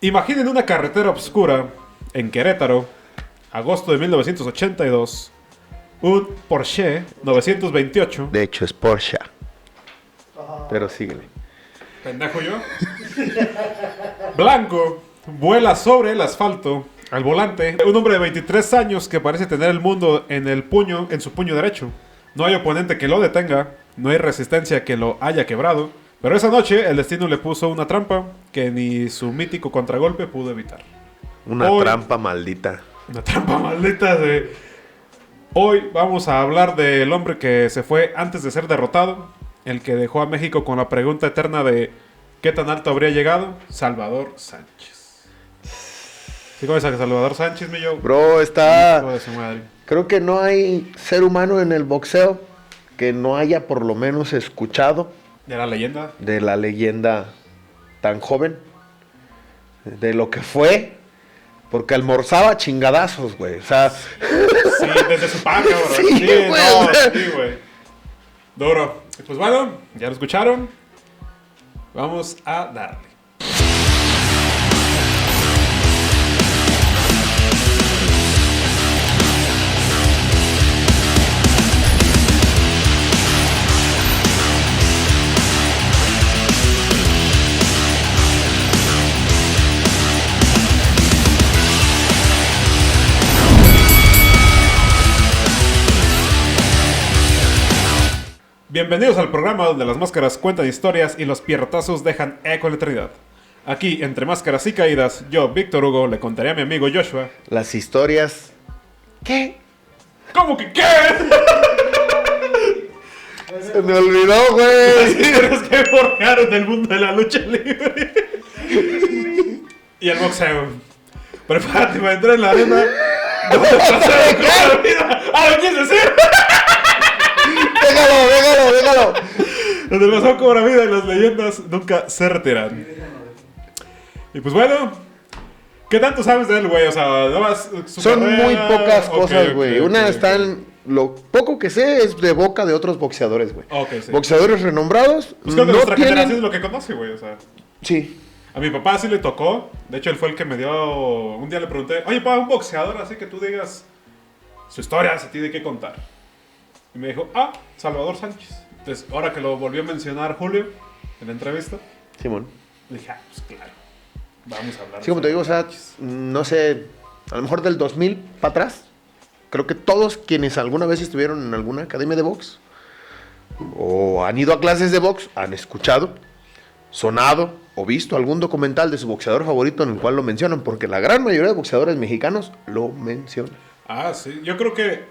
Imaginen una carretera oscura en Querétaro, agosto de 1982, un Porsche 928. De hecho, es Porsche. Pero síguele. Pendejo yo. Blanco, vuela sobre el asfalto, al volante, un hombre de 23 años que parece tener el mundo en su puño derecho. No hay oponente que lo detenga, no hay resistencia que lo haya quebrado. Pero esa noche el destino le puso una trampa que ni su mítico contragolpe pudo evitar. Una trampa maldita. Una trampa maldita de... Hoy vamos a hablar del hombre que se fue antes de ser derrotado. El que dejó a México con la pregunta eterna de ¿qué tan alto habría llegado? Salvador Sánchez. ¿Sí conoces a Salvador Sánchez, mi yo? Bro, está... Hijo de su madre. Creo que no hay ser humano en el boxeo que no haya por lo menos escuchado De la leyenda. de la leyenda tan joven, de lo que fue, porque almorzaba chingadazos, güey. O sea, Sí, desde su paca, bro. Sí, güey. No, sí, güey. Duro. Y pues bueno, ya lo escucharon. Vamos a darle. Bienvenidos al programa donde las máscaras cuentan historias y los pierrotazos dejan eco en la eternidad. Aquí, entre máscaras y caídas, yo, Víctor Hugo, le contaré a mi amigo Joshua. las historias... ¿Qué? ¿Cómo que qué? Se me olvidó, Las güey. historias que forjaron el mundo de la lucha libre. Y el boxeo. Prepárate para entrar en la arena. ¿Dónde pasó la vida? ¡Ah, lo quieres decir! Déjalo. Donde pasó cobra vida y las leyendas nunca se retiran. Y pues bueno, ¿qué tanto sabes de él, güey? O sea, nada más su Son carrera. muy pocas Ok, cosas, ok, güey. ok, Una ok. está en... Lo poco que sé es de boca de otros boxeadores, güey. Ok, sí. Boxeadores renombrados. Pues creo que no nuestra tienen... generación es lo que conoce, güey. O sea, Sí. a mi papá sí le tocó. De hecho, él fue el que me dio. Un día le pregunté, oye, papá, un boxeador así que tú digas su historia, se tiene que contar. Y me dijo, Salvador Sánchez. Entonces, ahora que lo volvió a mencionar Julio en la entrevista, Simón. dije, pues claro, vamos a hablar. Sí, como te digo, o sea, no sé, a lo mejor del 2000 para atrás, creo que todos quienes alguna vez estuvieron en alguna academia de box o han ido a clases de box han escuchado, sonado o visto algún documental de su boxeador favorito en el cual lo mencionan, porque la gran mayoría de boxeadores mexicanos lo mencionan. Sí, yo creo que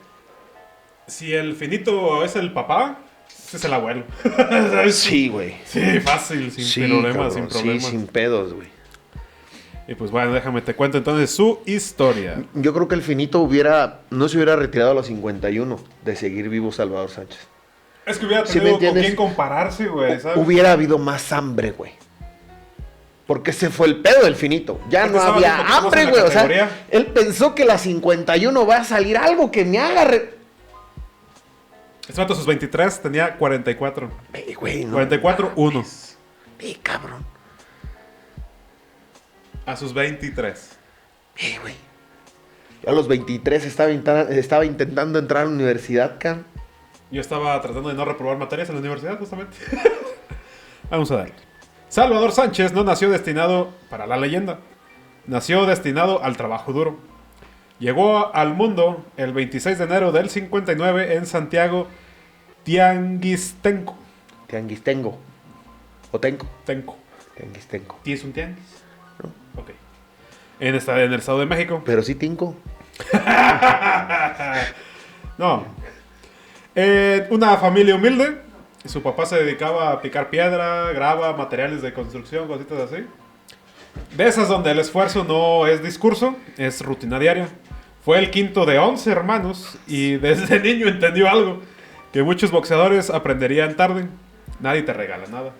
si el finito es el papá, ese es el abuelo. ¿Sabes? Sí, güey. Sí, fácil, sin Sí, problemas, cabrón, sin sí, problemas. sin pedos, güey. Y pues bueno, déjame te cuento entonces su historia. Yo creo que el finito no se hubiera retirado a los 51 de seguir vivo Salvador Sánchez. Es que hubiera ¿Sí me tenido con entiendes? quién compararse, güey, ¿sabes? Hubiera habido más hambre, güey. Porque ese fue el pedo del finito. Ya Porque no estaba había viendo que hambre, estamos en güey. la O sea, categoría. él pensó que la 51 va a salir algo que me haga... Este vato a sus 23 tenía 44. Güey, no 44, 1. mames. Cabrón. A sus 23. Güey. Yo a los 23 estaba intentando entrar a la universidad, cabrón. Yo estaba tratando de no reprobar materias en la universidad, justamente. Vamos a darle. Salvador Sánchez no nació destinado para la leyenda. Nació destinado al trabajo duro. Llegó al mundo el 26 de enero del 59 en Santiago Tianguistenco. Tianguistengo. O tenco. Tianguistengo. ¿Tienes un tianguis? Ok. En el Estado de México. Pero sí tinco. No. Una familia humilde. Su papá se dedicaba a picar piedra, grava, materiales de construcción, cositas así. De esas donde el esfuerzo no es discurso, es rutina diaria. Fue el quinto de 11 hermanos y desde niño entendió algo, que muchos boxeadores aprenderían tarde. Nadie te regala nada.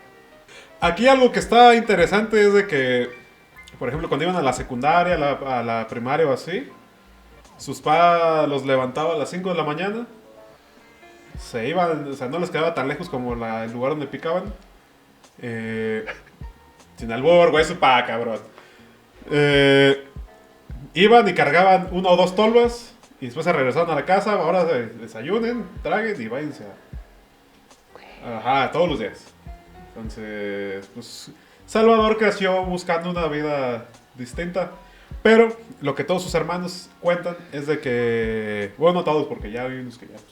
Aquí algo que está interesante es de que, por ejemplo, cuando iban a la secundaria, a la primaria o así, sus padres los levantaba a las 5 de la mañana. Se iban, o sea, no les quedaba tan lejos como el lugar donde picaban. Sin albur, güey, su pa, cabrón. Iban y cargaban 1 o 2 tolvas y después se regresaban a la casa. Ahora desayunen, traguen y váyanse. Ajá, todos los días. Entonces, pues, Salvador creció buscando una vida distinta. Pero lo que todos sus hermanos cuentan es de que, bueno, no todos, porque ya hay unos que ya, pues,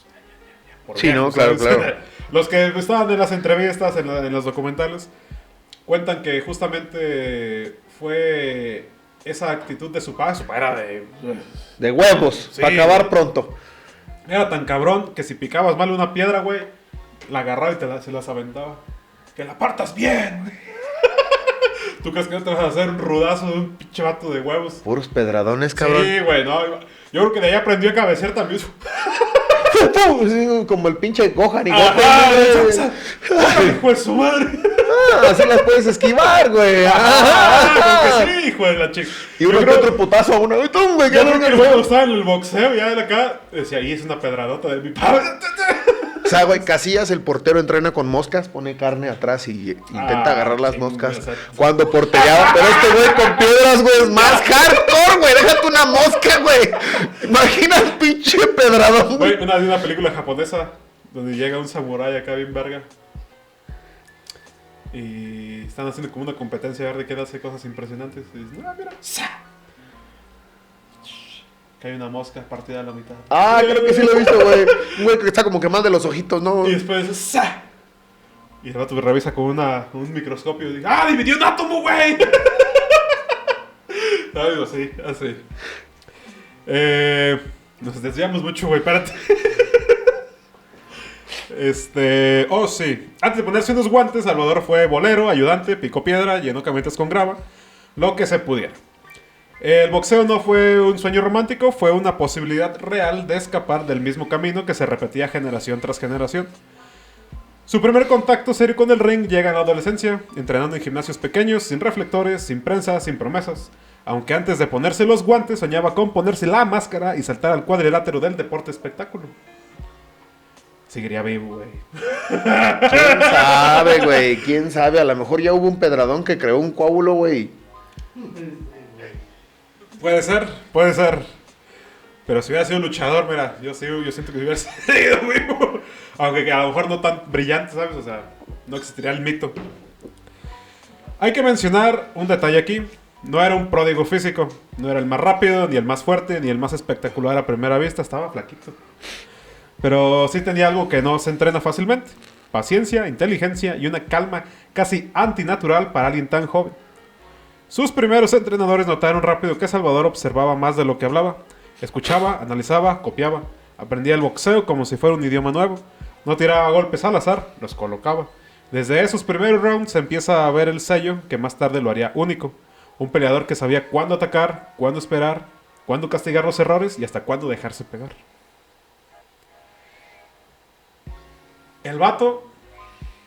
por Sí, viejos, no, claro, ¿sabes? claro. Los que estaban en las entrevistas, en los documentales, cuentan que justamente fue esa actitud de su padre. Su padre era De huevos, Sí, para acabar güey. pronto. Era tan cabrón que si picabas mal una piedra, güey, la agarraba y se las aventaba. Que la partas bien, güey. ¿Tú crees que no te vas a hacer un rudazo de un pinche vato de huevos? Puros pedradones, cabrón. Sí, güey, no. Yo creo que de ahí aprendió a cabecear también. Sí, como el pinche Gohan y Ajá, Goten. hijo de su madre. Así las puedes esquivar, güey. Creo que sí, hijo de la chica. Y uno Yo que creo- otro putazo a uno. ¡Ay, tum, güey! Yo creo que el juego estaba en el boxeo, ya de acá. Decía, ahí es una pedradota de mi padre. O sea, güey, Casillas, el portero, entrena con moscas, pone carne atrás y intenta agarrar las moscas cuando portereaba. Pero este güey con piedras, güey, es más hardcore, güey. Déjate una mosca, güey. Imagina el pinche pedradón, güey. Güey, una película japonesa donde llega un samurái acá bien verga. Y están haciendo como una competencia a ver de quién hace cosas impresionantes. Y dicen, mira. ¡Sa! Cae una mosca partida a la mitad. Ah, creo que sí lo he visto, güey. Un güey que está como que mal de los ojitos, ¿no? Y después, ¡sa! Y el vato revisa con un microscopio y dice, ¡ah, dividió un átomo, güey! Algo así, así. Nos desviamos mucho, güey, espérate. Oh, sí. Antes de ponerse unos guantes, Salvador fue bolero, ayudante, picó piedra, llenó camionetas con grava, lo que se pudiera. El boxeo no fue un sueño romántico, fue una posibilidad real de escapar del mismo camino que se repetía generación tras generación. Su primer contacto serio con el ring llega en la adolescencia, entrenando en gimnasios pequeños, sin reflectores, sin prensa, sin promesas. Aunque antes de ponerse los guantes soñaba con ponerse la máscara y saltar al cuadrilátero del deporte espectáculo. Seguiría vivo, güey. ¿Quién sabe, güey? ¿Quién sabe? A lo mejor ya hubo un pedradón que creó un coágulo, güey. Puede ser, puede ser. Pero si hubiera sido luchador, mira, yo siento que hubiera sido vivo. Aunque a lo mejor no tan brillante, ¿sabes? O sea, no existiría el mito. Hay que mencionar un detalle aquí. No era un pródigo físico. No era el más rápido, ni el más fuerte, ni el más espectacular a primera vista. Estaba flaquito. Pero sí tenía algo que no se entrena fácilmente. Paciencia, inteligencia y una calma casi antinatural para alguien tan joven. Sus primeros entrenadores notaron rápido que Salvador observaba más de lo que hablaba. Escuchaba, analizaba, copiaba. Aprendía el boxeo como si fuera un idioma nuevo. No tiraba golpes al azar, los colocaba. Desde esos primeros rounds se empieza a ver el sello que más tarde lo haría único. Un peleador que sabía cuándo atacar, cuándo esperar, cuándo castigar los errores y hasta cuándo dejarse pegar. El vato,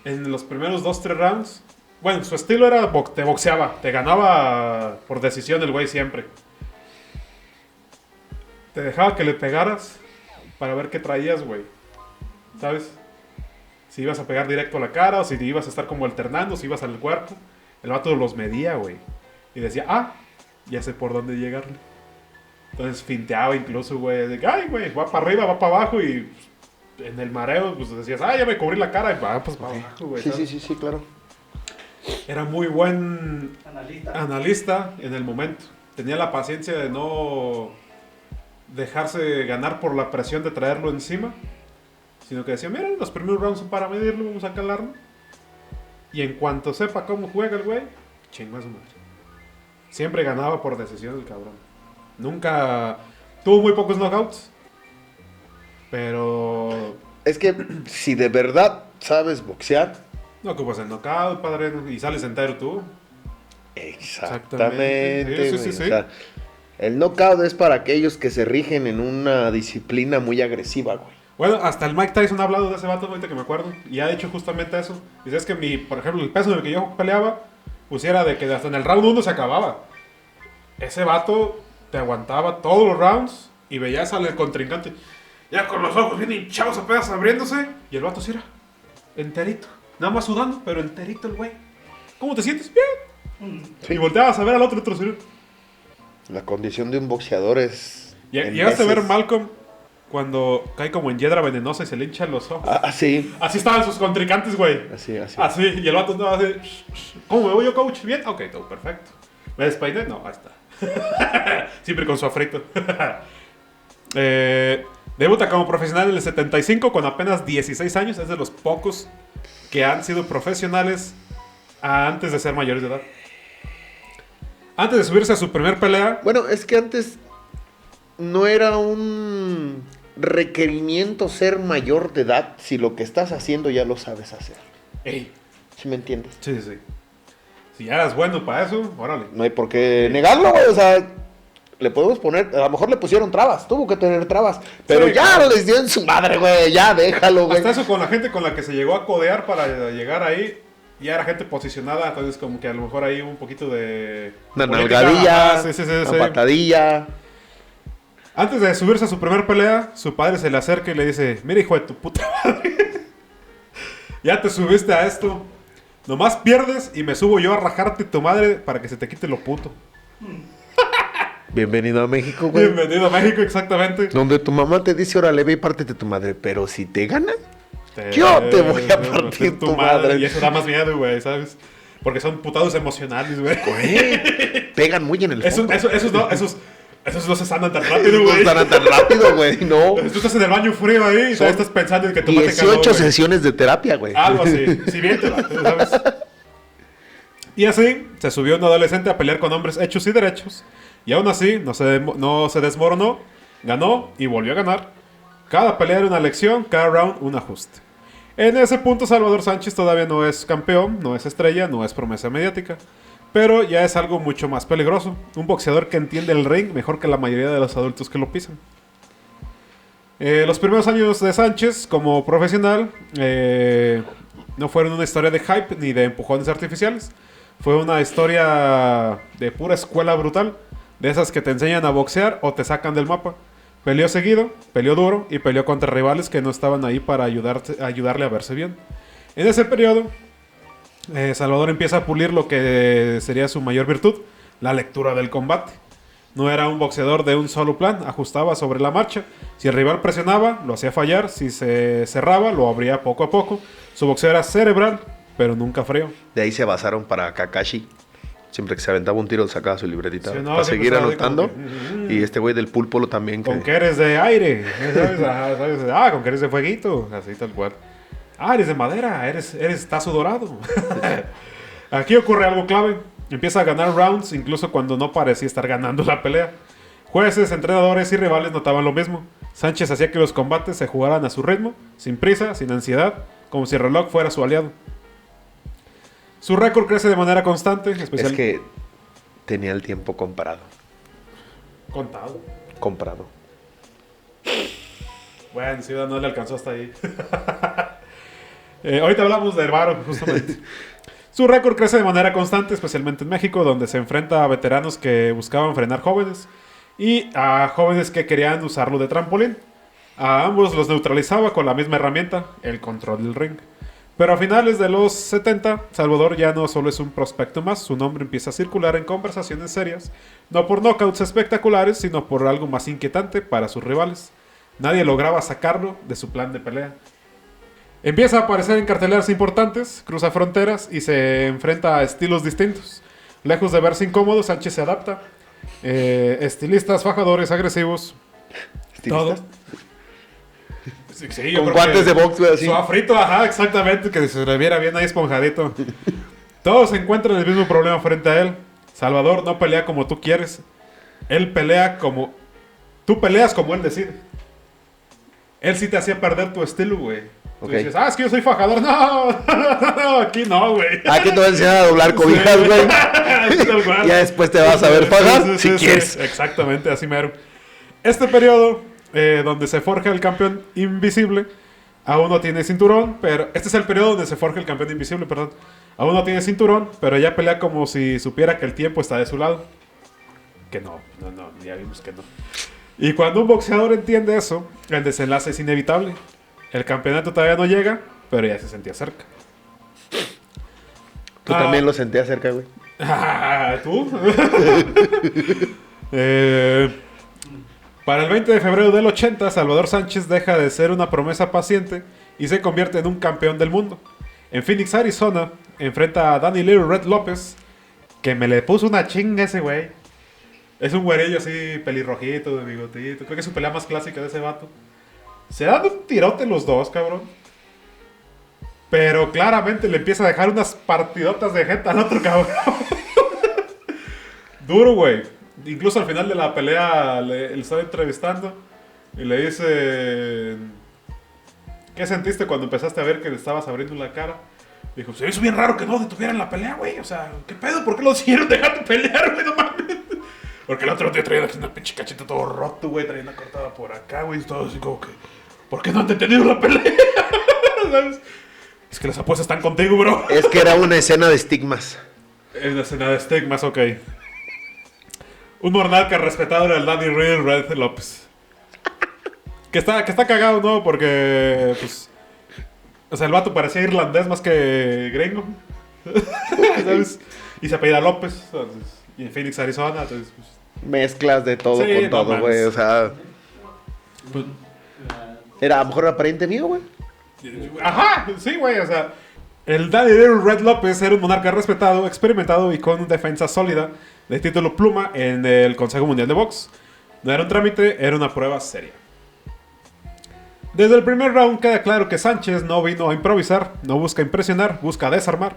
en los primeros 2-3 rounds, bueno, su estilo era te boxeaba, te ganaba por decisión el güey siempre. Te dejaba que le pegaras para ver qué traías, güey. ¿Sabes? Si ibas a pegar directo a la cara o si te ibas a estar como alternando, si ibas al cuerpo. El vato los medía, güey. Y decía, ya sé por dónde llegarle. Entonces finteaba incluso, güey. De que, ay, güey, va para arriba, va para abajo y en el mareo, pues decías, ya me cubrí la cara y va, pues para abajo, güey. Sí, claro. Era muy buen analista en el momento. Tenía la paciencia de no dejarse ganar por la presión de traerlo encima, sino que decía, mira, los primeros rounds son para medirlo, vamos a calarlo. Y en cuanto sepa cómo juega el güey, chingó a su madre. Siempre ganaba por decisión el cabrón. Nunca... Tuvo muy pocos knockouts, pero... Es que si de verdad sabes boxear... No ocupas el knockout, padre, y sales entero tú. Exactamente. Sí, güey. sí. O sea, el knockout es para aquellos que se rigen en una disciplina muy agresiva, güey. Bueno, hasta el Mike Tyson ha hablado de ese vato, ahorita que me acuerdo, y ha dicho justamente eso. Dice, es que por ejemplo, el peso en el que yo peleaba, pusiera de que hasta en el round 1 se acababa. Ese vato te aguantaba todos los rounds y veías al contrincante ya con los ojos bien hinchados apenas abriéndose, y el vato sí era enterito. Nada más sudando, pero enterito el güey. ¿Cómo te sientes? Bien. Sí. Y volteabas a ver al otro sí. La condición de un boxeador es... ¿Llegaste a ver Malcolm cuando cae como en hiedra venenosa y se le hinchan los ojos? Sí. Así estaban sus contrincantes, güey. Así. Así, y el vato andaba así. ¿Cómo me voy yo, coach? ¿Bien? Ok, todo perfecto. ¿Me despeiné? No, ahí está. Siempre con su afrito. Debuta como profesional en el 75 con apenas 16 años. Es de los pocos que han sido profesionales antes de ser mayores de edad. Antes de subirse a su primer pelea. Bueno, es que antes no era un requerimiento ser mayor de edad si lo que estás haciendo ya lo sabes hacer. Ey. ¿Sí me entiendes? Sí. Si ya eras bueno para eso, órale. No hay por qué negarlo, güey. O sea, le podemos poner... A lo mejor le pusieron trabas. Tuvo que tener trabas. Pero sí, ya claro. Les dio en su madre, güey. Ya, déjalo, güey. Hasta eso con la gente con la que se llegó a codear para llegar ahí, ya era gente posicionada, entonces como que a lo mejor ahí un poquito de... Una política. nalgadilla, Sí. una patadilla. Antes de subirse a su primer pelea, su padre se le acerca y le dice: mira, hijo de tu puta madre, ya te subiste a esto, nomás pierdes y me subo yo a rajarte tu madre para que se te quite lo puto. Bienvenido a México, güey. Bienvenido a México, exactamente. Donde tu mamá te dice, órale, ve y pártete tu madre. Pero si te gana, yo te voy a partir tu madre. Y eso da más miedo, güey, ¿sabes? Porque son putados emocionales, güey. Pegan muy en el fondo. Esos no se sanan tan rápido, güey. No sanan tan rápido, güey, no. Tú estás en el baño frío ahí y todavía estás pensando en que tu mate 18 sesiones de terapia, güey. Algo así. Si bien te va, ¿sabes? Y así se subió un adolescente a pelear con hombres hechos y derechos. Y aún así no se desmoronó, ganó y volvió a ganar. Cada pelea era una lección, cada round un ajuste. En ese punto Salvador Sánchez todavía no es campeón, no es estrella, no es promesa mediática. Pero ya es algo mucho más peligroso. Un boxeador que entiende el ring mejor que la mayoría de los adultos que lo pisan. Los primeros años de Sánchez como profesional no fueron una historia de hype ni de empujones artificiales. Fue una historia de pura escuela brutal. De esas que te enseñan a boxear o te sacan del mapa. Peleó seguido, peleó duro y peleó contra rivales que no estaban ahí para ayudarle a verse bien. En ese periodo, Salvador empieza a pulir lo que sería su mayor virtud, la lectura del combate. No era un boxeador de un solo plan, ajustaba sobre la marcha. Si el rival presionaba, lo hacía fallar. Si se cerraba, lo abría poco a poco. Su boxeo era cerebral, pero nunca frío. De ahí se basaron para Kakashi. Siempre que se aventaba un tiro, sacaba su libretita Sí, no, para seguir anotando. Que, y este güey del pulpolo también. Con que eres de aire, ¿sabes? ¿Sabes? Con que eres de fueguito, así tal cual. Eres de madera, eres tazo dorado. Aquí ocurre algo clave. Empieza a ganar rounds incluso cuando no parecía estar ganando la pelea. Jueces, entrenadores y rivales notaban lo mismo. Sánchez hacía que los combates se jugaran a su ritmo, sin prisa, sin ansiedad, como si el reloj fuera su aliado. Su récord crece de manera constante, especial... Es que tenía el tiempo comprado. Contado. Comprado. Bueno, Ciudad no le alcanzó hasta ahí. Ahorita hablamos de varo, justamente. Su récord crece de manera constante, especialmente en México, donde se enfrenta a veteranos que buscaban frenar jóvenes y a jóvenes que querían usarlo de trampolín. A ambos los neutralizaba con la misma herramienta, el control del ring. Pero a finales de los 70, Salvador ya no solo es un prospecto más, su nombre empieza a circular en conversaciones serias, no por knockouts espectaculares, sino por algo más inquietante para sus rivales. Nadie lograba sacarlo de su plan de pelea. Empieza a aparecer en carteleras importantes, cruza fronteras y se enfrenta a estilos distintos. Lejos de verse incómodo, Sánchez se adapta. Estilistas, fajadores, agresivos, todo. Sí, con guantes de box, güey, así. Su afrito, ajá, exactamente, que se le viera bien ahí esponjadito. Todos encuentran el mismo problema frente a él. Salvador no pelea como tú quieres. Él pelea como... Tú peleas como él decide. Él sí te hacía perder tu estilo, güey. Tú dices, es que yo soy fajador. No, aquí no, güey. Aquí te voy a enseñar a doblar cobijas, güey. Sí. Ya después te vas a ver fajar, si quieres. Exactamente, así mero. Este periodo... donde se forja el campeón invisible. Aún no tiene cinturón, pero... Este es el periodo donde se forja el campeón invisible, perdón. Aún no tiene cinturón, pero ya pelea como si supiera que el tiempo está de su lado. Que no, ya vimos que no. Y cuando un boxeador entiende eso, el desenlace es inevitable. El campeonato todavía no llega, pero ya se sentía cerca. Tú también lo sentías cerca, güey. ¿Tú? Para el 20 de febrero del 80, Salvador Sánchez deja de ser una promesa paciente y se convierte en un campeón del mundo. En Phoenix, Arizona, enfrenta a Danny Little Red López, que me le puso una chinga ese güey. Es un güerillo así, pelirrojito, de bigotito. Creo que es su pelea más clásica de ese vato. Se dan un tirote los dos, cabrón. Pero claramente le empieza a dejar unas partidotas de jeta al otro cabrón. Duro, güey. Incluso al final de la pelea le estaba entrevistando y le dice: ¿qué sentiste cuando empezaste a ver que le estabas abriendo la cara? Dijo: se hizo bien raro que no detuvieran la pelea, güey. O sea, ¿qué pedo? ¿Por qué lo siguieron dejando pelear, güey? No mames. Porque el otro día traía una pinche cacheta todo roto, güey. Traía una cortada por acá, güey. Y todo así como que: ¿por qué no han detenido la pelea? ¿Sabes? Es que las apuestas están contigo, bro. Es que era una escena de estigmas. Es una escena de estigmas, ok. Un monarca respetado era el Danny Red López. Que está cagado, ¿no? Porque, pues... O sea, el vato parecía irlandés más que gringo. ¿Sabes? Y se apellida López. Entonces, y en Phoenix, Arizona. Entonces, pues... Mezclas de todo Sí, con no todo, güey. mames. O sea, pues, era a lo mejor pariente mío, güey. ajá, sí, güey. O sea, el Danny Red López era un monarca respetado, experimentado y con defensa sólida de título pluma en el Consejo Mundial de Box. No era un trámite, era una prueba seria. Desde el primer round queda claro que Sánchez no vino a improvisar, no busca impresionar, busca desarmar.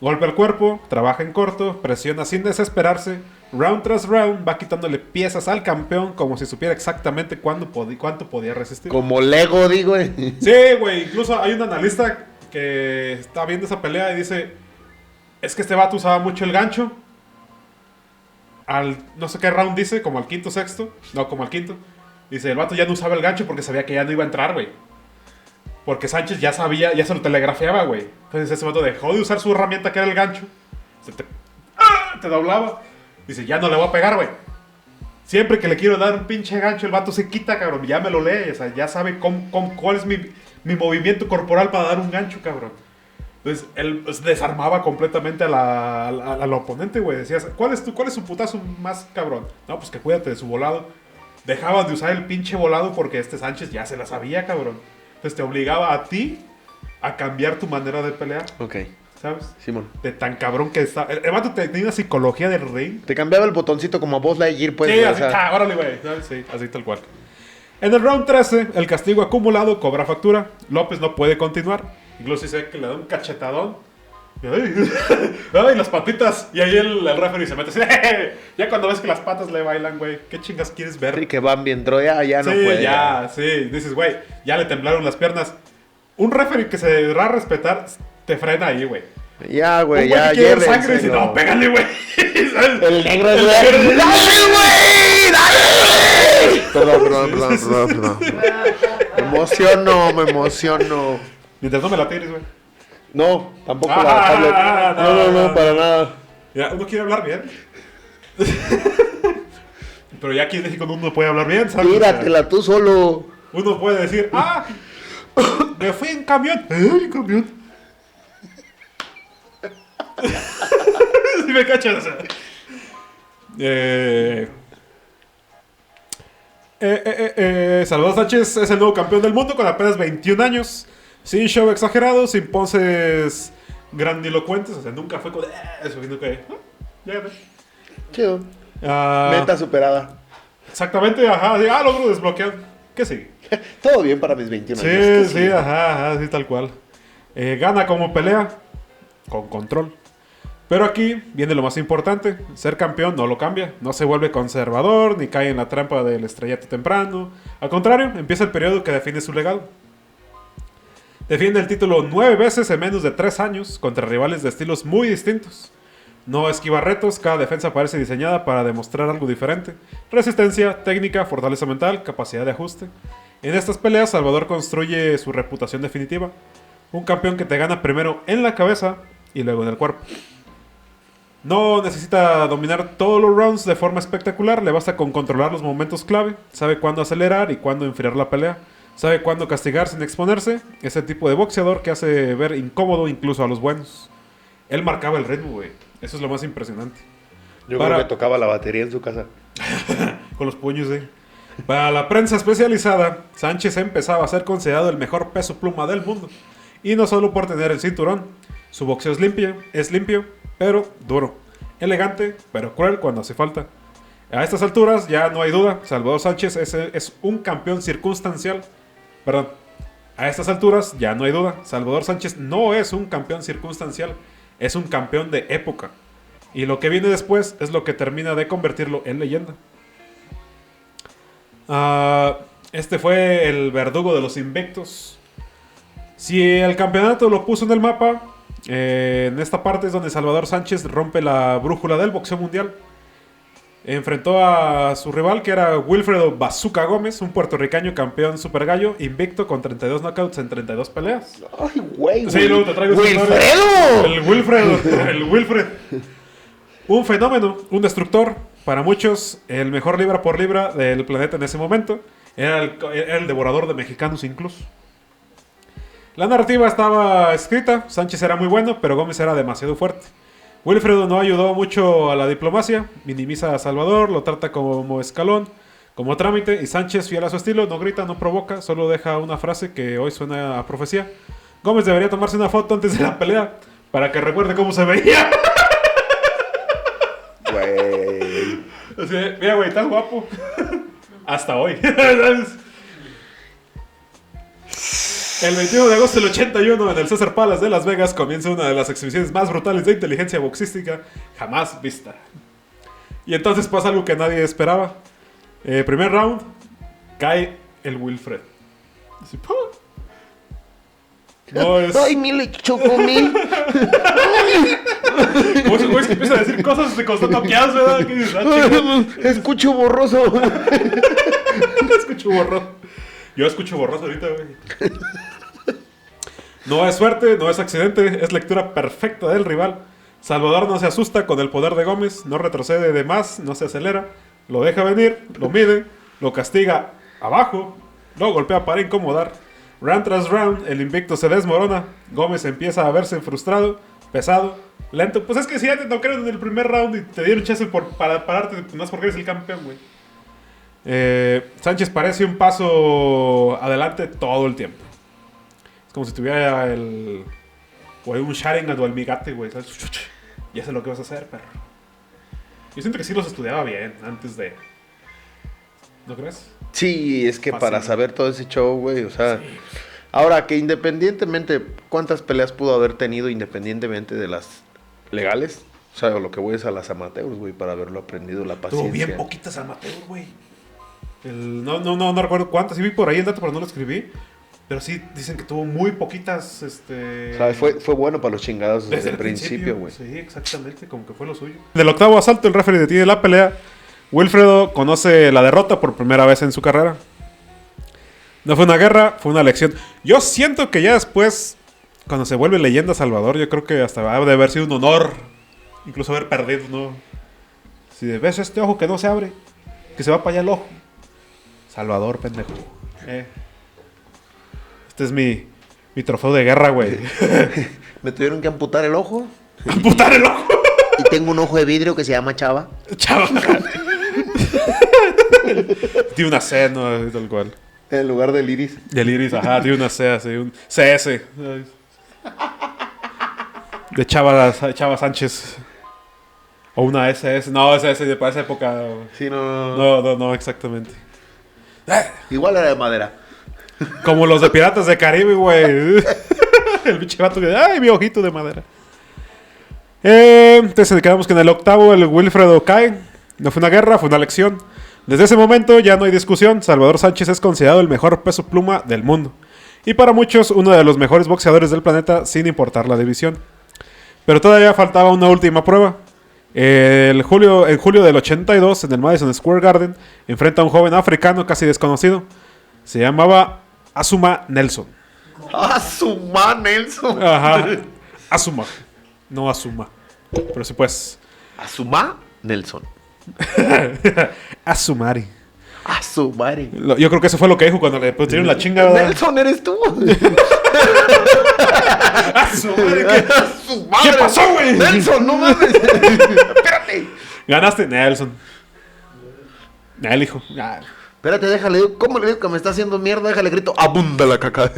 Golpe al cuerpo, trabaja en corto, presiona sin desesperarse. Round tras round va quitándole piezas al campeón como si supiera exactamente cuánto podía resistir. Como Lego, digo, güey. Sí, güey. Incluso hay un analista que está viendo esa pelea y dice: es que este vato usaba mucho el gancho. Al no sé qué round dice, como al quinto, sexto. No, como al quinto. Dice: el vato ya no usaba el gancho porque sabía que ya no iba a entrar, güey. Porque Sánchez ya sabía, ya se lo telegrafiaba, güey. Entonces ese vato dejó de usar su herramienta que era el gancho. Te doblaba. Dice: ya no le voy a pegar, güey. Siempre que le quiero dar un pinche gancho, el vato se quita, cabrón. Ya me lo lee, o sea, ya sabe cuál es mi movimiento corporal para dar un gancho, cabrón. Entonces, él desarmaba completamente al oponente, güey. Decías: ¿cuál es su putazo más cabrón? No, pues que cuídate de su volado. Dejaban de usar el pinche volado porque este Sánchez ya se la sabía, cabrón. Entonces te obligaba a ti a cambiar tu manera de pelear. Ok. ¿Sabes? Simón. De tan cabrón que está. El vato tenía una psicología del ring. Te cambiaba el botoncito como a Buzz Lightyear, pues. Sí, güey, así, órale, güey. Sí, así tal cual. En el round 13, el castigo acumulado cobra factura. López no puede continuar. Incluso dice que le da un cachetadón. Ay, las patitas. Y ahí el referee se mete así. Ya cuando ves que las patas le bailan, güey. ¿Qué chingas quieres ver? Sí, que Bambi entró, ya no sí, puede. ya, sí. Dices: güey, ya le temblaron las piernas. Un referee que se da a respetar te frena ahí, güey. Ya, güey, Un ya. que quiere ver sangre y llévenselo. dice: no, pégale, güey. El negro es güey. ¡Dale, güey! ¡Dale! Perdón. Me emociono. Mientras no me la tires, güey. No, tampoco la tablet. No, para nada. Ya, uno quiere hablar bien. Pero ya aquí en México uno puede hablar bien, ¿sabes? Tíratela tú solo. Uno puede decir: me fui en camión. En camión. Si me cachas, o sea. Salvador Sánchez es el nuevo campeón del mundo con apenas 21 años. Sin show exagerado, sin poses grandilocuentes. O sea, nunca fue con eso, sino que ya, Chido. Meta superada. exactamente, ajá. Logro desbloquear. ¿Qué sigue? Todo bien para mis 21 años. Sí, ajá, sí, tal cual. Gana como pelea, con control. Pero aquí viene lo más importante. Ser campeón no lo cambia. No se vuelve conservador, ni cae en la trampa del estrellato temprano. Al contrario, empieza el periodo que define su legado. Defiende el título 9 veces en menos de 3 años, contra rivales de estilos muy distintos. No esquiva retos, cada defensa parece diseñada para demostrar algo diferente. Resistencia, técnica, fortaleza mental, capacidad de ajuste. En estas peleas, Salvador construye su reputación definitiva. Un campeón que te gana primero en la cabeza y luego en el cuerpo. No necesita dominar todos los rounds de forma espectacular, le basta con controlar los momentos clave. Sabe cuándo acelerar y cuándo enfriar la pelea. Sabe cuándo castigar sin exponerse. Es el tipo de boxeador que hace ver incómodo incluso a los buenos. Él marcaba el ritmo, güey. Eso es lo más impresionante. Yo creo que tocaba la batería en su casa. Con los puños, Para la prensa especializada, Sánchez empezaba a ser considerado el mejor peso pluma del mundo. Y no solo por tener el cinturón. Su boxeo es limpio, pero duro. Elegante, pero cruel cuando hace falta. A estas alturas ya no hay duda, Salvador Sánchez es un campeón circunstancial. Perdón. A estas alturas ya no hay duda, Salvador Sánchez no es un campeón circunstancial, es un campeón de época. Y lo que viene después es lo que termina de convertirlo en leyenda. Este fue el verdugo de los invictos. Si el campeonato lo puso en el mapa, en esta parte es donde Salvador Sánchez rompe la brújula del boxeo mundial. Enfrentó a su rival, que era Wilfredo Bazooka Gómez, un puertorriqueño campeón super gallo, invicto con 32 knockouts en 32 peleas. ¡Ay, güey! Sí, luego te traigo ¡Wilfredo! El Wilfred. Un fenómeno, un destructor. Para muchos, el mejor libra por libra del planeta en ese momento. Era el devorador de mexicanos incluso. La narrativa estaba escrita. Sánchez era muy bueno, pero Gómez era demasiado fuerte. Wilfredo no ayudó mucho a la diplomacia, minimiza a Salvador, lo trata como escalón, como trámite, y Sánchez, fiel a su estilo, no grita, no provoca, solo deja una frase que hoy suena a profecía. Gómez debería tomarse una foto antes de la pelea, para que recuerde cómo se veía. Güey. Así, mira, güey, estás guapo. Hasta hoy. El 21 de agosto del 81, en el César Palace de Las Vegas, comienza una de las exhibiciones más brutales de inteligencia boxística jamás vista. Y entonces pasa algo que nadie esperaba. Primer round, cae el Wilfred. Así, ¡pum! No es... ¡Ay, mil chocomil! Como esos güeyes que empiezan a decir cosas de constante toqueadas, ¿verdad? ¿Qué dices? Escucho borroso. Escucho borroso. Yo escucho borroso ahorita, güey. No es suerte, no es accidente, es lectura perfecta del rival. Salvador no se asusta con el poder de Gómez, no retrocede de más, no se acelera, lo deja venir, lo mide, lo castiga abajo, lo golpea para incomodar. Round tras round, el invicto se desmorona, Gómez empieza a verse frustrado, pesado, lento. Pues es que si ya te tocaron en el primer round y te dieron chance para pararte, no es porque eres el campeón, güey. Sánchez parece un paso adelante todo el tiempo. Es como si tuviera un Sharingan o el Migate, güey. Ya sé lo que vas a hacer, perro. Yo siento que sí los estudiaba bien antes de... ¿No crees? Sí, es que Fácil. para saber todo ese show, güey, o sea... Sí. Ahora, que independientemente, ¿cuántas peleas pudo haber tenido independientemente de las legales? O sea, lo que voy es a las amateurs, güey, para haberlo aprendido, la paciencia. Tuvo bien poquitas amateur, güey. No recuerdo cuántas. Sí vi por ahí el dato, pero no lo escribí. Pero sí dicen que tuvo muy poquitas, O sea, fue bueno para los chingados desde el principio, güey. Sí, exactamente, como que fue lo suyo. Del octavo asalto, el referee detiene la pelea. Wilfredo conoce la derrota por primera vez en su carrera. No fue una guerra, fue una lección. Yo siento que ya después, cuando se vuelve leyenda Salvador, yo creo que hasta va de haber sido un honor, incluso haber perdido, ¿no? Si ves este ojo que no se abre, que se va para allá el ojo. Salvador, pendejo. Este es mi trofeo de guerra, güey. Me tuvieron que amputar el ojo. ¡Amputar el ojo! Y tengo un ojo de vidrio que se llama Chava. Chava. Tiene una C, ¿no? Tal cual. En lugar del iris. Del iris, ajá, tiene una C, así, un CS. De Chava Sánchez. O una SS. No, SS para esa época. Sí, No, exactamente. Igual era de madera. Como los de Piratas de Caribe, güey. El pinche vato que... ¡Ay, mi ojito de madera! Entonces quedamos que en el octavo el Wilfredo cae. No fue una guerra, fue una lección. Desde ese momento ya no hay discusión. Salvador Sánchez es considerado el mejor peso pluma del mundo. Y para muchos, uno de los mejores boxeadores del planeta, sin importar la división. Pero todavía faltaba una última prueba. En julio del 82, en el Madison Square Garden, enfrenta a un joven africano casi desconocido. Se llamaba Azuma Nelson. ¡Azuma Nelson! Ajá. Azuma. No Azuma. Pero sí, pues. ¿Azuma Nelson? Azumari. Azumari. Yo creo que eso fue lo que dijo cuando le pusieron la chinga, ¿verdad? Nelson, ¿eres tú? Azumari. ¡Azumari! ¿Qué pasó, güey? Nelson, no mames. Espérate. Ganaste, Nelson. El hijo. Espérate, déjale. ¿Cómo le digo que me está haciendo mierda? Déjale grito. Abunda la caca.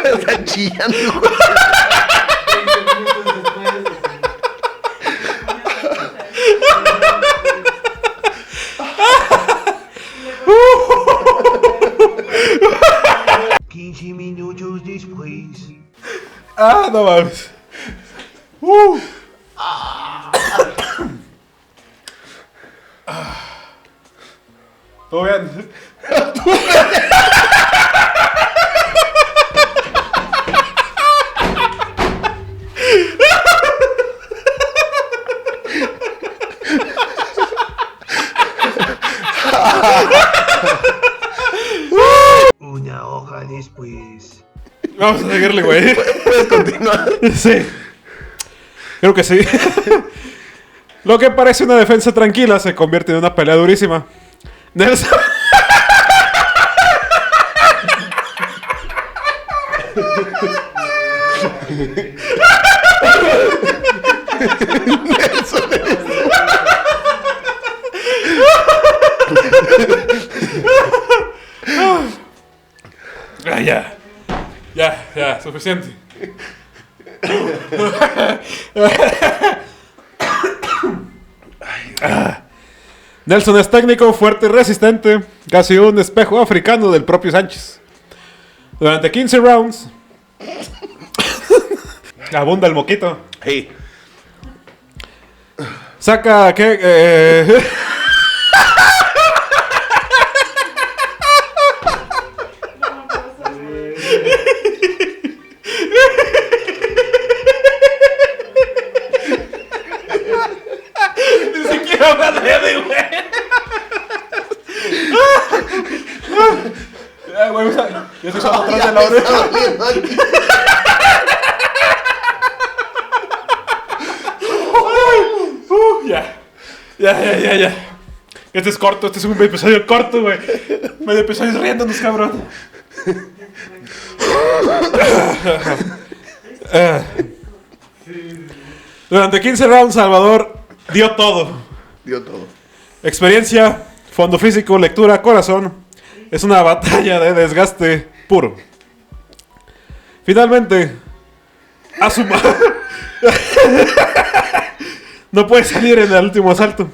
Está chillando. Minutos después. No mames. ¿Todo bien? Una hoja después. Vamos a seguirle, güey. ¿Puedes continuar? Sí. Creo que sí. Lo que parece una defensa tranquila se convierte en una pelea durísima. Nelson. Ya, suficiente. Nelson es técnico, fuerte y resistente, casi un espejo africano del propio Sánchez. Durante 15 rounds, abunda el moquito. Hey. Saca que... Ni siquiera me atreve, güey. Güey, yo estoy solo atrás de la oreja. Ya. Este es corto, este es un episodio corto, güey. Medio episodio riéndonos, cabrón. Durante 15 rounds, Salvador dio todo. Experiencia, fondo físico, lectura, corazón. Es una batalla de desgaste puro. Finalmente, a su madre. No puede salir en el último asalto.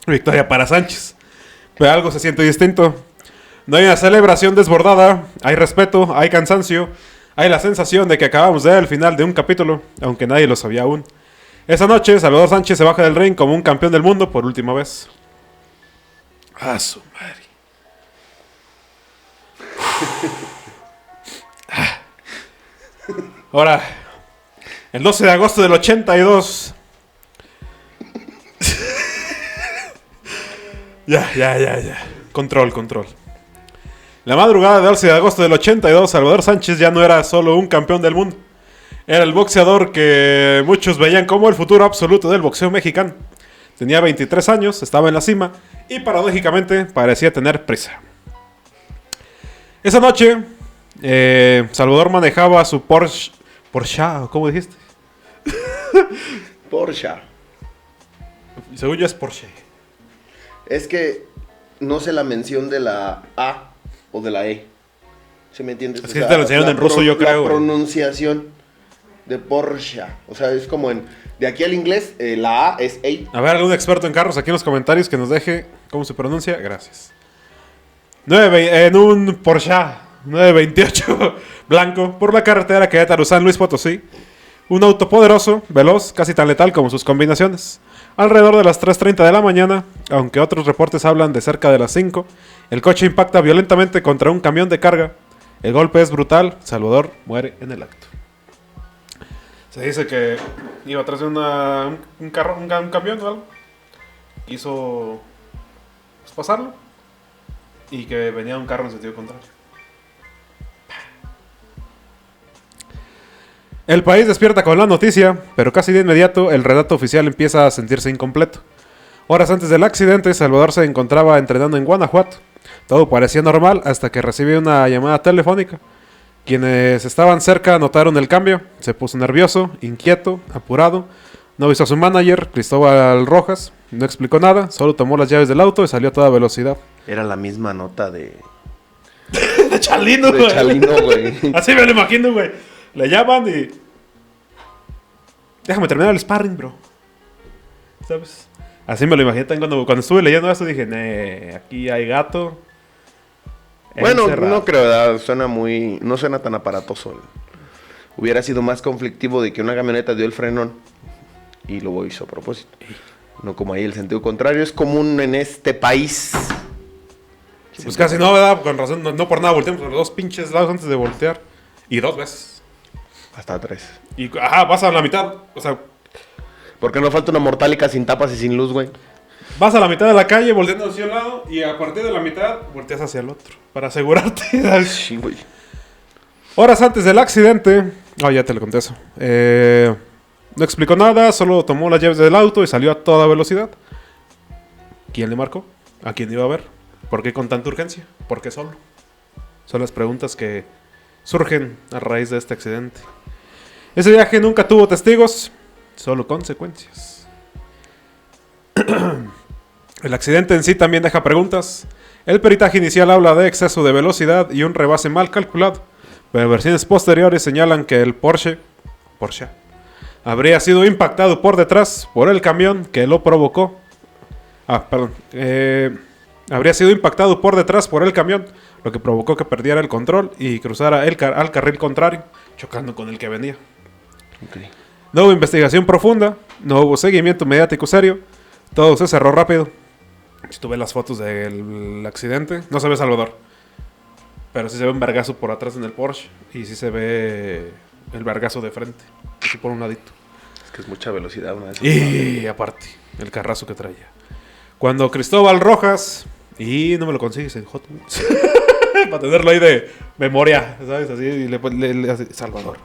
Victoria para Sánchez. Pero algo se siente distinto. No hay una celebración desbordada. Hay respeto, hay cansancio. Hay la sensación de que acabamos de ver el final de un capítulo, aunque nadie lo sabía aún. Esa noche, Salvador Sánchez se baja del ring como un campeón del mundo por última vez. ¡Ah, su madre! Ahora, el 12 de agosto del 82. Ya. Control. La madrugada del 11 de agosto del 82, Salvador Sánchez ya no era solo un campeón del mundo. Era el boxeador que muchos veían como el futuro absoluto del boxeo mexicano. Tenía 23 años, estaba en la cima y paradójicamente parecía tener prisa. Esa noche, Salvador manejaba su Porsche, ¿cómo dijiste? Porsche. Según yo es Porsche. Es que no sé la mención de la A o de la E. ¿Sí me entiendes? Es que te lo enseñaron en ruso, yo creo. La pronunciación. De Porsche. O sea, es como de aquí al inglés, la A es 8. A ver, algún experto en carros aquí en los comentarios que nos deje cómo se pronuncia. Gracias. En un Porsche 928 blanco por la carretera Querétaro-San Luis Potosí. Un auto poderoso, veloz, casi tan letal como sus combinaciones. Alrededor de las 3:30 de la mañana, aunque otros reportes hablan de cerca de las 5, el coche impacta violentamente contra un camión de carga. El golpe es brutal, Salvador muere en el acto. Se dice que iba atrás de un camión o algo. Quiso pues, pasarlo. Y que venía un carro en sentido contrario. El país despierta con la noticia, pero casi de inmediato el relato oficial empieza a sentirse incompleto. Horas antes del accidente, Salvador se encontraba entrenando en Guanajuato. Todo parecía normal hasta que recibió una llamada telefónica. Quienes estaban cerca notaron el cambio. Se puso nervioso, inquieto, apurado. No avisó a su manager, Cristóbal Rojas. No explicó nada, solo tomó las llaves del auto y salió a toda velocidad. Era la misma nota de Chalino, de Chalino, güey. Así me lo imagino, güey. Le llaman y... Déjame terminar el sparring, bro. ¿Sabes? Así me lo imaginé cuando estuve leyendo esto. Dije, aquí hay gato. Bueno, encerrado. no creo, ¿verdad? No suena tan aparatoso. Hubiera sido más conflictivo de que una camioneta dio el frenón y lo hizo a propósito. No como ahí el sentido contrario. Es común en este país. Pues casi no, ¿verdad? Con razón, no por nada volteamos por los dos pinches lados antes de voltear. Y 2 veces. Hasta 3. Y, vas a la mitad. O sea, ¿Por qué no falta una mortálica sin tapas y sin luz, güey? vas a la mitad de la calle volteando hacia un lado y a partir de la mitad volteas hacia el otro. Para asegurarte. ¿Sabes? Sí, güey. Horas antes del accidente... ya te lo conté eso. No explicó nada, solo tomó las llaves del auto y salió a toda velocidad. ¿Quién le marcó? ¿A quién iba a ver? ¿Por qué con tanta urgencia? ¿Por qué solo? Son las preguntas que surgen a raíz de este accidente. Ese viaje nunca tuvo testigos, solo consecuencias. El accidente en sí también deja preguntas. El peritaje inicial habla de exceso de velocidad y un rebase mal calculado, pero versiones posteriores señalan que el Porsche habría sido impactado por detrás por el camión que lo provocó. Habría sido impactado por detrás por el camión, lo que provocó que perdiera el control y cruzara al carril contrario, chocando con el que venía. Okay. No hubo investigación profunda, no hubo seguimiento mediático serio, todo se cerró rápido. Si tú ves las fotos del accidente, no se ve Salvador, pero sí se ve un vergazo por atrás en el Porsche y sí se ve el vergazo de frente, así por un ladito. Es que es mucha velocidad una vez. Y aparte, el carrazo que traía. Cuando Cristóbal Rojas, y no me lo consigues en Hot Wheels, para tenerlo ahí de memoria, ¿sabes? Así, y le hace Salvador.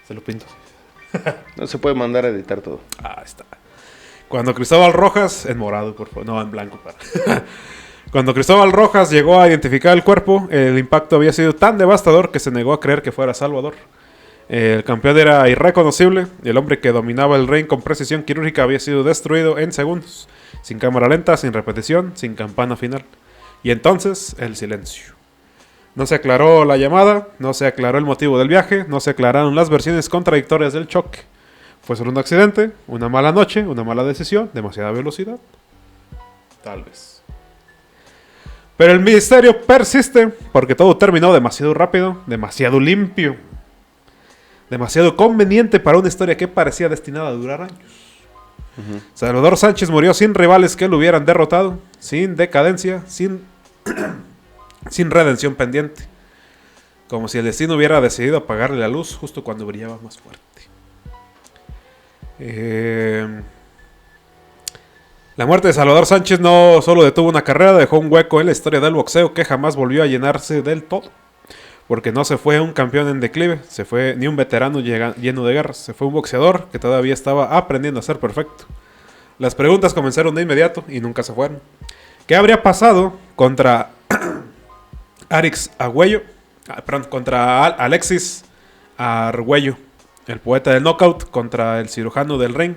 Se lo pinto. No se puede mandar a editar todo. Ahí está. Cuando Cristóbal Rojas, en morado, por favor, no, en blanco, para. Cuando Cristóbal Rojas llegó a identificar el cuerpo, el impacto había sido tan devastador que se negó a creer que fuera Salvador. El campeón era irreconocible, y el hombre que dominaba el ring con precisión quirúrgica había sido destruido en segundos, sin cámara lenta, sin repetición, sin campana final. Y entonces, el silencio. No se aclaró la llamada, no se aclaró el motivo del viaje, no se aclararon las versiones contradictorias del choque. ¿Fue solo un accidente? ¿Una mala noche? ¿Una mala decisión? ¿Demasiada velocidad? Tal vez. Pero el misterio persiste porque todo terminó demasiado rápido, demasiado limpio, demasiado conveniente para una historia que parecía destinada a durar años. Salvador Sánchez murió sin rivales que lo hubieran derrotado, sin decadencia, sin redención pendiente. Como si el destino hubiera decidido apagarle la luz justo cuando brillaba más fuerte. La muerte de Salvador Sánchez no solo detuvo una carrera, dejó un hueco en la historia del boxeo que jamás volvió a llenarse del todo. Porque no se fue un campeón en declive, se fue ni un veterano lleno de guerras, se fue un boxeador que todavía estaba aprendiendo a ser perfecto. Las preguntas comenzaron de inmediato y nunca se fueron. ¿Qué habría pasado contra contra Alexis Argüello, el poeta del knockout contra el cirujano del ring?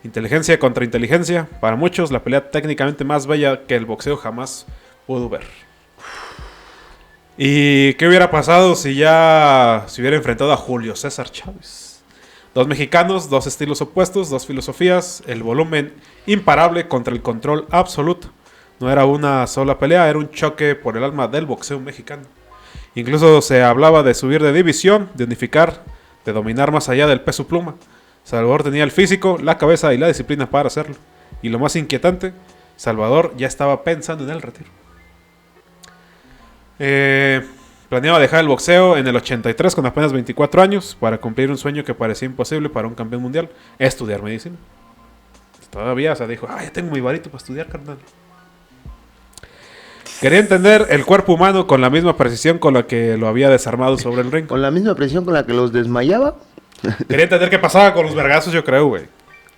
Inteligencia contra inteligencia, para muchos la pelea técnicamente más bella que el boxeo jamás pudo ver. ¿Y qué hubiera pasado si hubiera enfrentado a Julio César Chávez? Dos mexicanos, dos estilos opuestos, dos filosofías, el volumen imparable contra el control absoluto. No era una sola pelea, era un choque por el alma del boxeo mexicano. Incluso se hablaba de subir de división, de unificar, de dominar más allá del peso pluma. Salvador tenía el físico, la cabeza y la disciplina para hacerlo. Y lo más inquietante, Salvador ya estaba pensando en el retiro. Planeaba dejar el boxeo en el 83 con apenas 24 años para cumplir un sueño que parecía imposible para un campeón mundial, estudiar medicina. Todavía, o sea, dijo, ya tengo mi varito para estudiar, carnal. Quería entender el cuerpo humano con la misma precisión con la que lo había desarmado sobre el ring. Con la misma presión con la que los desmayaba. Quería entender qué pasaba con los vergazos, yo creo, güey.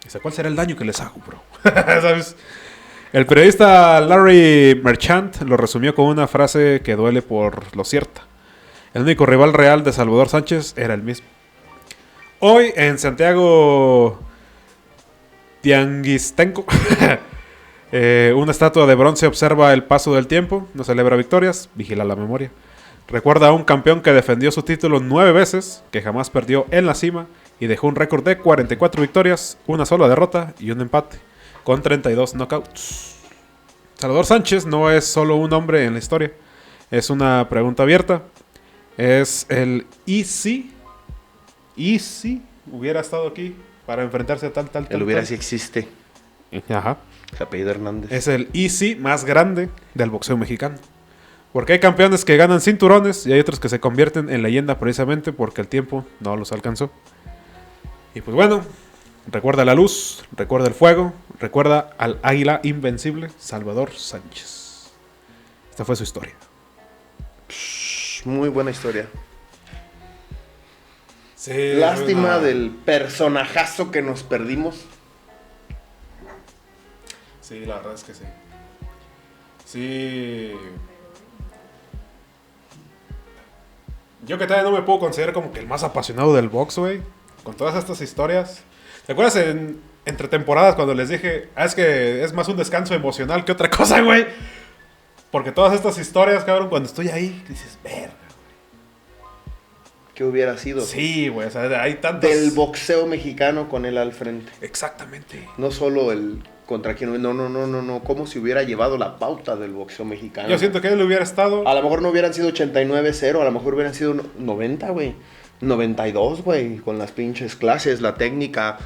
Dice, ¿cuál será el daño que les hago, bro? ¿Sabes? El periodista Larry Merchant lo resumió con una frase que duele por lo cierta. El único rival real de Salvador Sánchez era el mismo. Hoy en Santiago Tianguistenco, una estatua de bronce observa el paso del tiempo, no celebra victorias, vigila la memoria. Recuerda a un campeón que defendió su título 9 veces, que jamás perdió en la cima y dejó un récord de 44 victorias, una sola derrota y un empate, con 32 knockouts. Salvador Sánchez no es solo un hombre en la historia, es una pregunta abierta. Es el ¿y si hubiera estado aquí para enfrentarse a tal? El hubiera si existe. Ajá. El apellido Hernández. Es el easy más grande del boxeo mexicano. Porque hay campeones que ganan cinturones y hay otros que se convierten en leyenda precisamente porque el tiempo no los alcanzó. Y pues bueno, recuerda la luz, recuerda el fuego, recuerda al águila invencible Salvador Sánchez. Esta fue su historia. Muy buena historia. Sí, Lástima del personajazo que nos perdimos. Sí, la verdad es que sí. Sí. Yo que todavía no me puedo considerar como que el más apasionado del box, güey. Con todas estas historias. ¿Te acuerdas entre temporadas cuando les dije, es que es más un descanso emocional que otra cosa, güey? Porque todas estas historias, cabrón, cuando estoy ahí, dices, verga. ¿Qué hubiera sido? Sí, güey, o sea, hay tantos... Del boxeo mexicano con él al frente. Exactamente. No solo el contra quien... No. Como si hubiera llevado la pauta del boxeo mexicano. Yo siento que él hubiera estado... A lo mejor no hubieran sido 89-0, a lo mejor hubieran sido 90, güey. 92, güey. Con las pinches clases, la técnica.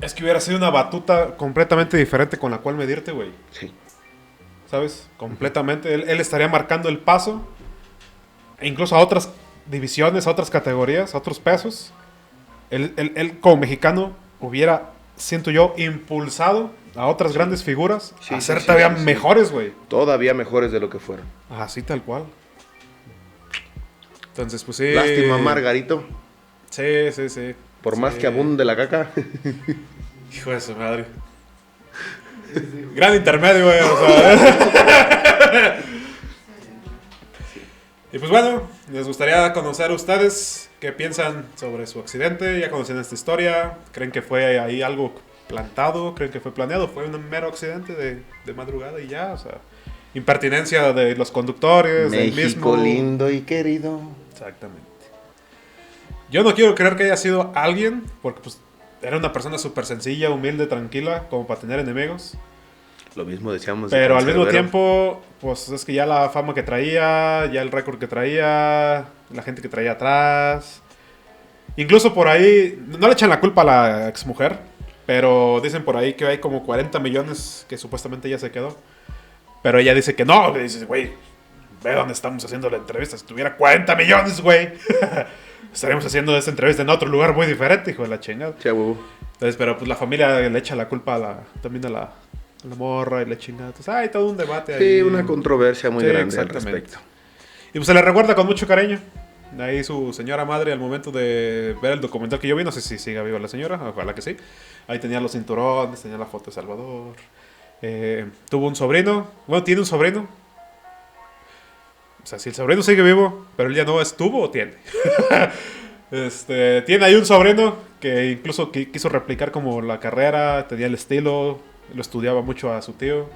Es que hubiera sido una batuta completamente diferente con la cual medirte, güey. Sí. ¿Sabes? Completamente. Él estaría marcando el paso. E incluso a otras divisiones, a otras categorías, a otros pesos. Él como mexicano hubiera, siento yo, impulsado a otras grandes figuras a ser todavía mejores, güey. Todavía mejores de lo que fueron. Así tal cual. Entonces, pues sí. Lástima, Margarito. Sí. Por más que abunde la caca. Hijo de su madre. Gran intermedio, güey. O sea. Y pues bueno, les gustaría conocer a ustedes qué piensan sobre su accidente. Ya conocen esta historia. ¿Creen que fue ahí algo plantado? ¿Creen que fue planeado? ¿Fue un mero accidente de madrugada y ya? O sea, impertinencia de los conductores, del México mismo. lindo y querido. Exactamente. Yo no quiero creer que haya sido alguien, porque pues era una persona súper sencilla, humilde, tranquila, como para tener enemigos. Lo mismo decíamos. Pero al mismo tiempo, pues es que ya la fama que traía, ya el récord que traía, la gente que traía atrás. Incluso por ahí, no le echan la culpa a la exmujer, pero dicen por ahí que hay como 40 millones que supuestamente ya se quedó. Pero ella dice que no, dice, güey, ve dónde estamos haciendo la entrevista. Si tuviera 40 millones, güey, estaríamos haciendo esta entrevista en otro lugar muy diferente, hijo de la chingada. Sí, huevo. Entonces, pero pues la familia le echa la culpa también a la morra y la chingada. Entonces, hay todo un debate ahí. Sí, una controversia muy grande al exactamente. respecto. Y pues se le recuerda con mucho cariño. Ahí su señora madre al momento de ver el documental que yo vi, no sé si siga viva la señora, ojalá que sí. Ahí tenía los cinturones, tenía la foto de Salvador. Tuvo un sobrino, bueno, tiene un sobrino. O sea, si el sobrino sigue vivo, pero él ya no estuvo o tiene. Tiene ahí un sobrino que incluso quiso replicar como la carrera, tenía el estilo, lo estudiaba mucho a su tío.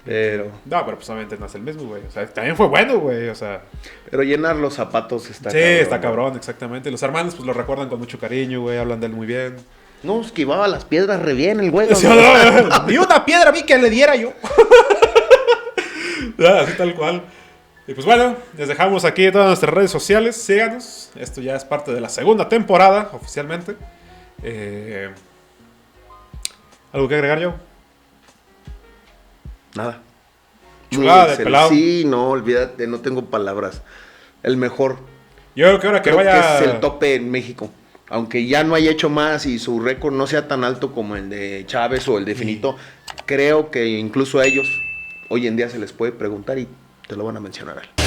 Pero No, pero pues obviamente no es el mismo, güey. O sea, también fue bueno, güey. O sea, llenar los zapatos está sí, cabrón. está cabrón, exactamente. Los hermanos, pues lo recuerdan con mucho cariño, güey. Hablan de él muy bien. No, esquivaba las piedras re bien el güey. Sí, Ni una piedra vi que le diera yo. Así tal cual. Y pues bueno, les dejamos aquí todas nuestras redes sociales. Síganos. Esto ya es parte de la segunda temporada, oficialmente. ¿Algo que agregar yo? Nada. Chulada de Muy pelado. Sí, no, olvídate, no tengo palabras. El mejor. Yo creo que ahora que Creo vaya... que es el tope en México. Aunque ya no haya hecho más y su récord no sea tan alto como el de Chávez o el de Finito, creo que incluso a ellos hoy en día se les puede preguntar y te lo van a mencionar.